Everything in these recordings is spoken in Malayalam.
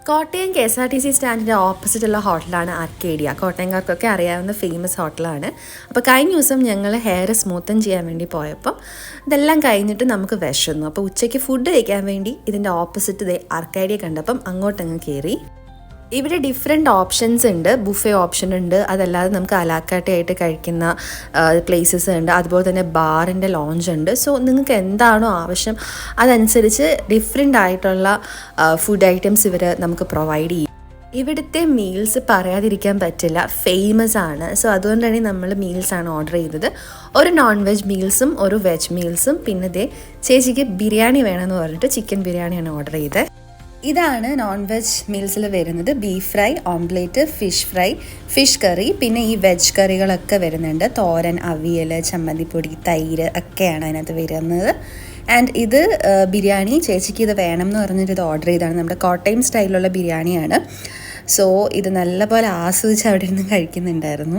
കോട്ടയം KSRTC സ്റ്റാൻഡിൻ്റെ ഓപ്പോസിറ്റുള്ള ഹോട്ടലാണ് ആർക്കേഡിയ. കോട്ടയംകാർക്കൊക്കെ അറിയാവുന്ന ഫേമസ് ഹോട്ടലാണ്. അപ്പോൾ കഴിഞ്ഞ ദിവസം ഞങ്ങൾ ഹെയർ സ്മൂത്തൻ ചെയ്യാൻ വേണ്ടി പോയപ്പം ഇതെല്ലാം കഴിഞ്ഞിട്ട് നമുക്ക് വിശന്നു. അപ്പോൾ ഉച്ചയ്ക്ക് ഫുഡ് കഴിക്കാൻ വേണ്ടി ഇതിൻ്റെ ഓപ്പോസിറ്റ് ആർക്കേഡിയ കണ്ടപ്പം അങ്ങോട്ടങ്ങ് കയറി. ഇവിടെ ഡിഫറെൻറ്റ് ഓപ്ഷൻസ് ഉണ്ട്. ബുഫേ ഓപ്ഷൻ ഉണ്ട്, അതല്ലാതെ നമുക്ക് അലാക്കാട്ടയായിട്ട് കഴിക്കുന്ന പ്ലേസസ് ഉണ്ട്, അതുപോലെ തന്നെ ബാറിൻ്റെ ലോഞ്ച് ഉണ്ട്. സോ നിങ്ങൾക്ക് എന്താണോ ആവശ്യം അതനുസരിച്ച് ഡിഫറെൻ്റ് ആയിട്ടുള്ള ഫുഡ് ഐറ്റംസ് ഇവർ നമുക്ക് പ്രൊവൈഡ് ചെയ്യും. ഇവിടുത്തെ മീൽസ് പറയാതിരിക്കാൻ പറ്റില്ല, ഫേമസ് ആണ്. സോ അതുകൊണ്ടാണ് നമ്മൾ മീൽസാണ് ഓർഡർ ചെയ്തത്. ഒരു നോൺ വെജ് മീൽസും ഒരു വെജ് മീൽസും, പിന്നെ ചേച്ചിക്ക് ബിരിയാണി വേണമെന്ന് പറഞ്ഞിട്ട് ചിക്കൻ ബിരിയാണിയാണ് ഓർഡർ ചെയ്തത്. ഇതാണ് നോൺ വെജ് മീൽസിൽ വരുന്നത്. Beef fry, omelette, fish fry, fish curry, പിന്നെ ഈ വെജ് കറികളൊക്കെ വരുന്നുണ്ട്. തോരൻ, അവിയൽ, ചമ്മന്തിപ്പൊടി, തൈര് ഒക്കെയാണ് അതിനകത്ത് വരുന്നത്. ആൻഡ് ഇത് ബിരിയാണി ചേച്ചിക്ക് ഇത് വേണം എന്ന് പറഞ്ഞിട്ട് ഇത് ഓർഡർ ചെയ്താണ്. നമ്മുടെ കോട്ടയം സ്റ്റൈലിലുള്ള ബിരിയാണിയാണ്. സോ ഇത് നല്ലപോലെ ആസ്വദിച്ച് അവിടെ ഇരുന്ന് കഴിക്കുന്നുണ്ടായിരുന്നു.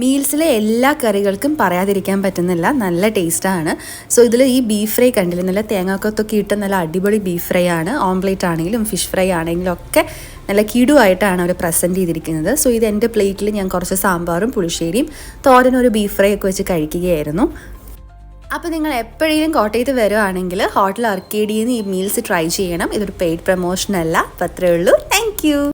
മീൽസിലെ എല്ലാ കറികൾക്കും പറയാതിരിക്കാൻ പറ്റുന്നില്ല, നല്ല ടേസ്റ്റാണ്. സോ ഇതിൽ ഈ ബീഫ് ഫ്രൈ കണ്ടില്ല, നല്ല തേങ്ങാക്കൊത്തൊക്കെ ഇട്ട് നല്ല അടിപൊളി ബീഫ് ഫ്രൈ ആണ്. ഓംപ്ലേറ്റ് ആണെങ്കിലും ഫിഷ് ഫ്രൈ ആണെങ്കിലും ഒക്കെ നല്ല കിടുവായിട്ടാണ് അവർ പ്രസൻറ്റ് ചെയ്തിരിക്കുന്നത്. സോ ഇത് എൻ്റെ പ്ലേറ്റിൽ ഞാൻ കുറച്ച് സാമ്പാറും പുളിശ്ശേരിയും തോരനും ഒരു ബീഫ് ഫ്രൈ ഒക്കെ വെച്ച് കഴിക്കുകയായിരുന്നു. അപ്പോൾ നിങ്ങൾ എപ്പോഴെങ്കിലും കോട്ടയത്ത് വരുവാണെങ്കിൽ ഹോട്ടൽ ആർക്കേഡിയിൽ നിന്ന് ഈ മീൽസ് ട്രൈ ചെയ്യണം. ഇതൊരു പെയ്ഡ് പ്രൊമോഷൻ അല്ല. അപ്പോൾ അത്രയേ ഉള്ളൂ. Thank you.